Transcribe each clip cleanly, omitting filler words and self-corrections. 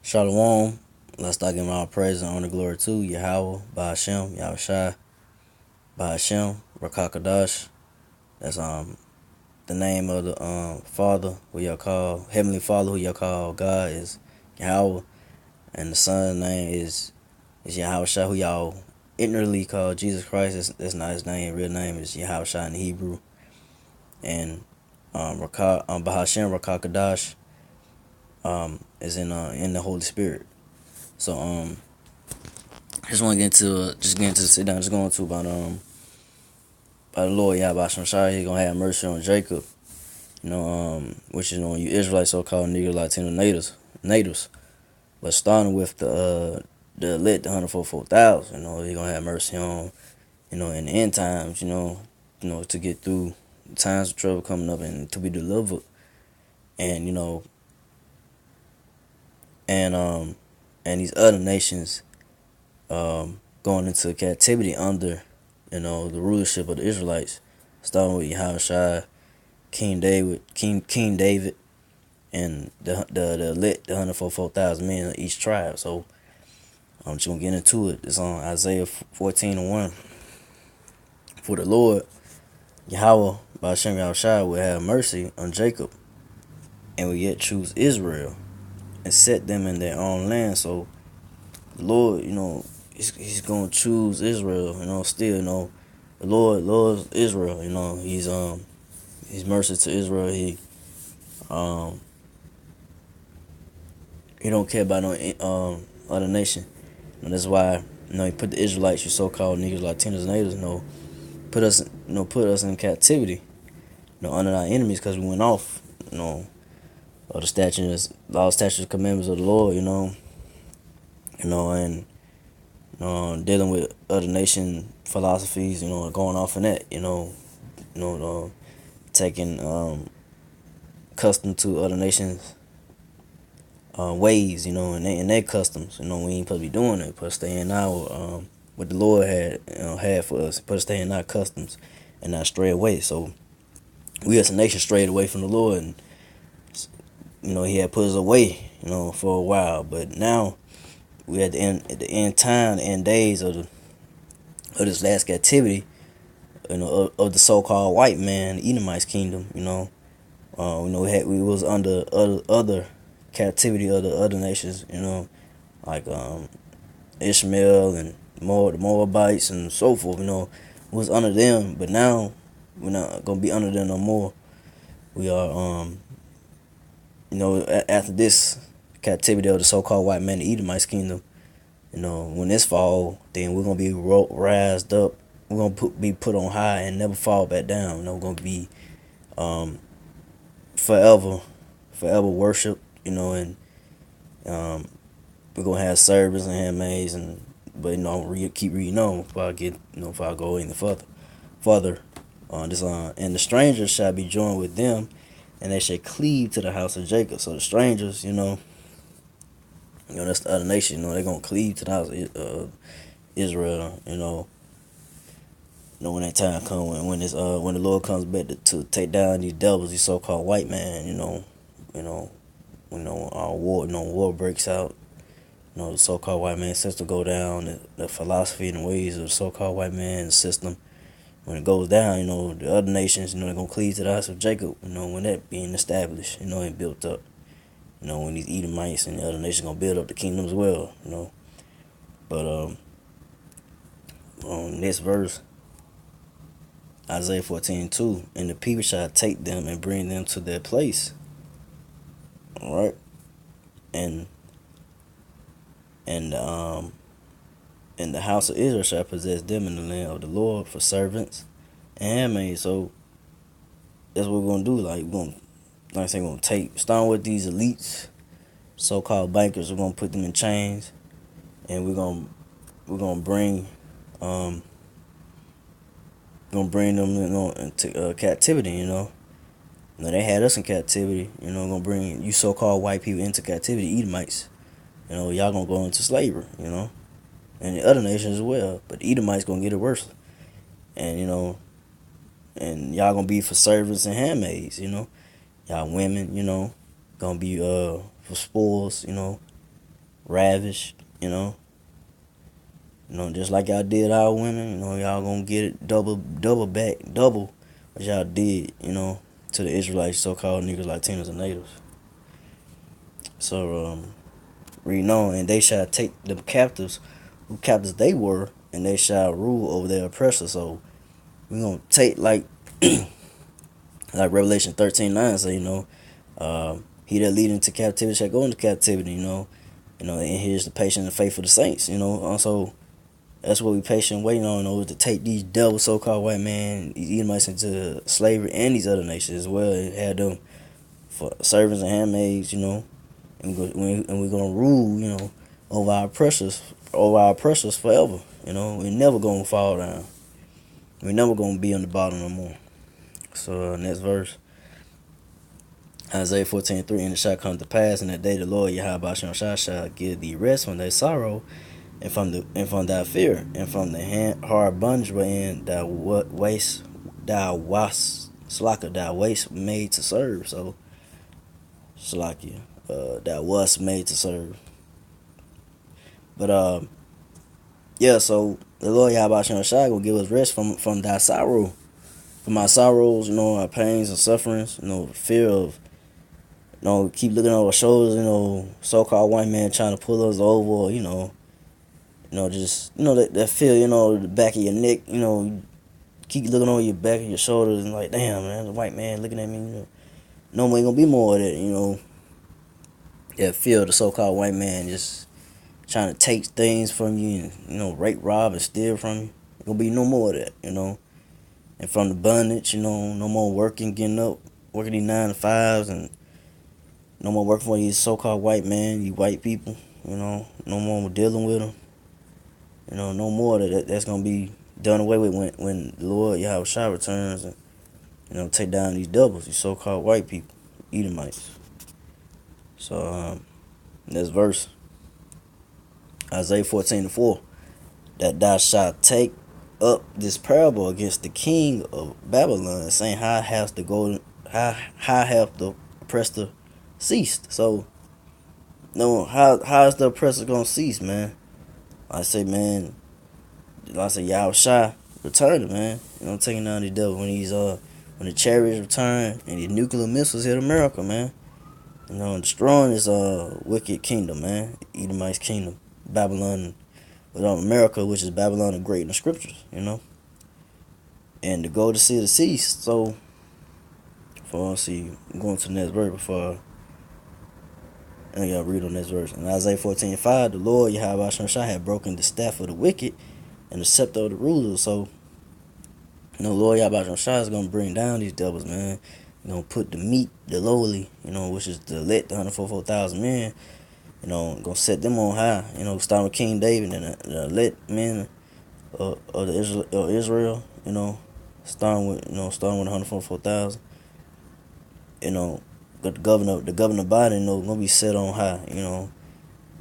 Shalom. Let's start giving all praise and honor glory to Yahweh, Bahashem, Yahushai, Bahashem, Rakakadash. That's the name of the Father who y'all call Heavenly Father who y'all call God is Yahweh, and the Son's name is Yahushai who y'all ignorantly call Jesus Christ. That's not his name. Real name is Yahushai in Hebrew, and Bahashem Rakakadash is in the Holy Spirit. So just want to get into sit down. Just going to about by the Lord Yahweh Shai. He gonna have mercy on Jacob. Which is you Israelites, so called Negro Latino natives. But starting with the elect, the 144,000. He gonna have mercy on in the end times. To get through times of trouble coming up and to be delivered, and and and these other nations going into captivity under the rulership of the Israelites, starting with Yahushua, King David, and the elect, the 144,000 men of each tribe. So I'm just gonna get into it. It's on Isaiah 14:1. For the Lord Yahweh Ba'Shem Yahushua will have mercy on Jacob, and will yet choose Israel and set them in their own land. So the Lord, he's gonna choose Israel. Still, the Lord loves Israel. He's mercy to Israel. Um he don't care about no other nation. That's why he put the Israelites, you so-called niggas, Latinos, natives, put us in captivity, under our enemies because we went off, of the statutes, law, statutes, commandments of the Lord, and dealing with other nation philosophies, going off in that, taking custom to other nations ways, and their customs. We ain't supposed to be doing it. Supposed to stay in our what the Lord had for us. Supposed to stay in our customs and not stray away. So we as a nation strayed away from the Lord, and He had put us away, for a while. But now we at the end time, the end days of this last captivity, of the so-called white man, the Edomites kingdom. We was under other captivity of the other nations. Like Ishmael and the Moabites and so forth. Was under them, but now we're not gonna be under them no more. We are after this captivity of the so-called white man, the Edomites kingdom. When this fall, then we're gonna be raised up. We're gonna be put on high and never fall back down. We're gonna be um, forever, forever worship. And we're gonna have servants and handmaids, but keep reading on before I get before I go any further on this and the strangers shall be joined with them, and they shall cleave to the house of Jacob. So the strangers, that's the other nation. They're gonna cleave to the house of Israel. When that time comes, when the Lord comes back to take down these devils, these so-called white man. Our war breaks out. The so-called white man system go down. The philosophy and the ways of the so-called white man system, when it goes down, the other nations, they're gonna cleave to the house of Jacob. When that being established, and built up. When these Edomites and the other nations gonna build up the kingdom as well. But on this verse, Isaiah 14:2, and the people shall take them and bring them to their place. All right, and and um and the house of Israel shall possess them in the land of the Lord for servants and handmaids. So that's what we're gonna do. We're gonna take, starting with these elites, so-called bankers. We're gonna put them in chains, and we're gonna bring um them into captivity. They had us in captivity. Gonna bring you so-called white people into captivity, Edomites. Y'all gonna go into slavery. And the other nations as well. But the Edomites gonna get it worse. And and y'all gonna be for servants and handmaids. Y'all women. Gonna be for spoils. ravished, just like y'all did our women, y'all gonna get it double back, double what y'all did, to the Israelites, so-called niggas, Latinos, and natives. So, reading on, and they shall take them captives, who captives they were, and they shall rule over their oppressors. So, we gonna take, like Revelation 13:9 say, he that lead into captivity shall go into captivity, and here's the patience and faith of the saints, Also, that's what we patient waiting on, to take these devil so-called white man, these Edomites, into slavery, and these other nations as well, and have them for servants and handmaids, and we're gonna rule, over our oppressors forever. We're never gonna fall down. We're never gonna be on the bottom no more. So next verse, Isaiah 14:3, and it shall come to pass in that day the Lord Yahweh shall give thee rest from thy sorrow, and from thy fear, and from the hard bondage wherein thou waste thou waste made to serve. So Salakia, that was made to serve. But yeah, so the Lord Yahweh Shai will give us rest from thy sorrow, from our sorrows, our pains and sufferings, fear of, keep looking over our shoulders, so-called white man trying to pull us over, just, that feel, the back of your neck, keep looking over your back of your shoulders and like, damn, man, the white man looking at me, no more ain't gonna be more of that, that feel the so-called white man just trying to take things from you and, rape, rob, and steal from you. Ain't gonna be no more of that, And from the bondage, no more working, working these 9 to 5s, and no more working for these so-called white men, you white people, no more dealing with them. No more of that. That's gonna be done away with when the Lord Yahweh Shai returns and take down these devils, these so-called white people, Edomites. So this verse, Isaiah 14:4, that thou shalt take up this parable against the king of Babylon, saying, how hath the oppressor ceased? So, no, how is the oppressor gonna cease, man? I say, man, Yahweh Shai returning, man. Taking down these devils when the chariots return and the nuclear missiles hit America, man. Destroying this wicked kingdom, man. Edomite's kingdom, Babylon, America, which is Babylon the Great in the scriptures, And to go to see the cease. So, I'm going to the next verse before I gotta read on this verse. In Isaiah 14:5, the Lord Yahweh Shai had broken the staff of the wicked and the scepter of the rulers. So, Lord Yahweh Shai is gonna bring down these devils, man. Put the meek, the lowly, which is the 144,000 men, gonna set them on high. Starting with King David and the elect men of Israel. Starting with 144,000. But the governor Biden, gonna be set on high.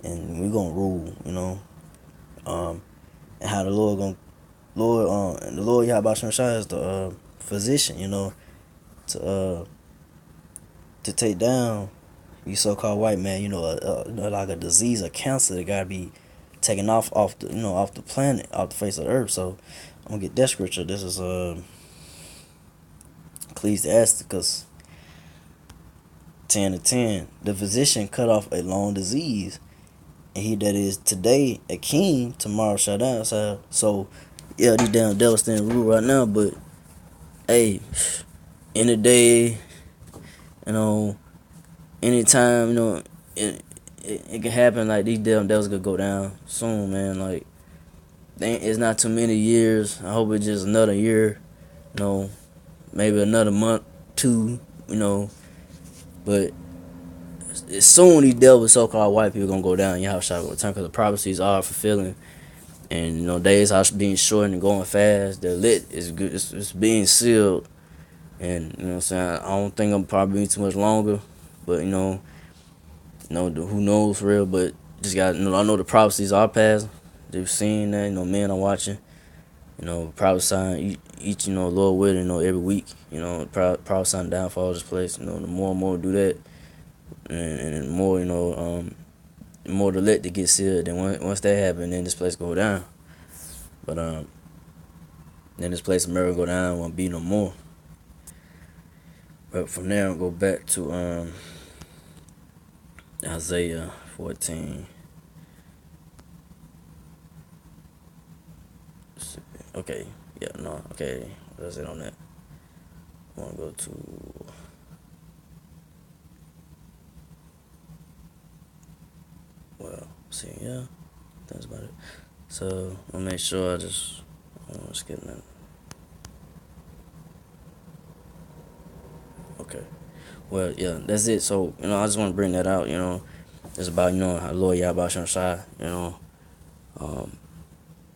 And we gonna rule. And how the and the Lord Yahweh Shai is the physician. To take down you so-called white man, like a disease or cancer that gotta be taken off the planet, off the face of the earth. So I'm gonna get that scripture. This is Ecclesiasticus 10:10. The physician cut off a long disease, and he that is today a king, tomorrow shall die. So yeah, these damn devils stand rule right now, but hey, in the day, anytime, it can happen. Like, these damn devils could go down soon, man. Like, it's not too many years. I hope it's just another year, maybe another month, 2, but soon these devils, so-called white people, gonna go down. Yahweh shall return, because the prophecies are fulfilling, and days are being shortened and going fast. The lit is good. It's being sealed, and what I'm saying, I don't think I'm probably be too much longer, but who knows for real. But just got, I know the prophecies are passing. They've seen that, men are watching, prophesying each Lord willing, every week, prophesying the downfall of this place. The more and more do that, and more, more to let to get sealed. Then once that happen, then this place go down. But then this place America go down, won't be no more. But from there, I'll go back to Isaiah 14. Okay, yeah, no, okay. What is it on that? I want to go to. Well, see, yeah, that's about it. So I'll make sure I just skip that. Okay. Well, yeah, that's it. So I just want to bring that out. It's about how Lord Yahweh Shai. Um,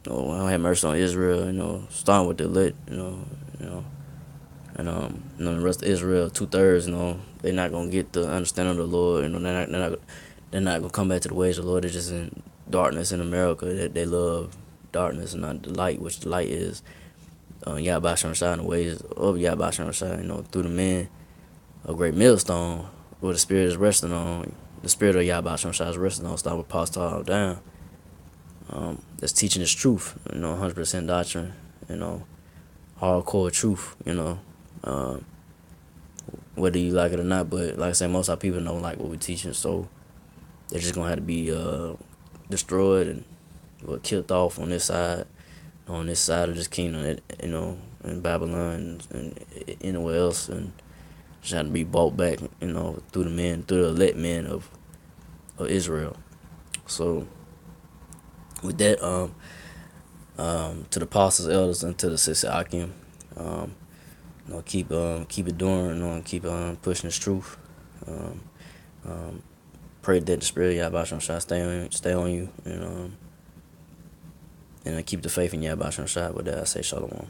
I have mercy on Israel. Starting with the lit. And the rest of Israel, 2/3. They're not gonna get the understanding of the Lord. They're not gonna come back to the ways of the Lord. They're just in darkness in America. They love darkness and not the light, which the light is. Yahweh Shai and the ways of Yahweh Shai. Through the men, a great millstone where the spirit is resting on. The spirit of Yahweh Shai is resting on. Stop with Apostle down. That's teaching this truth. 100% doctrine. Hardcore truth. Whether you like it or not, but like I said, most of our people don't like what we're teaching, so they're just gonna have to be destroyed and killed off on this side of this kingdom, in Babylon and anywhere else, and just have to be bought back, through the elect men of Israel. So with that, to the apostles, elders, and to the sister Akim, keep it doing, keep pushing this truth. Pray that the spirit of Yahweh Shai stay on you, and keep the faith in Yahweh Shai. With that, I say shalom.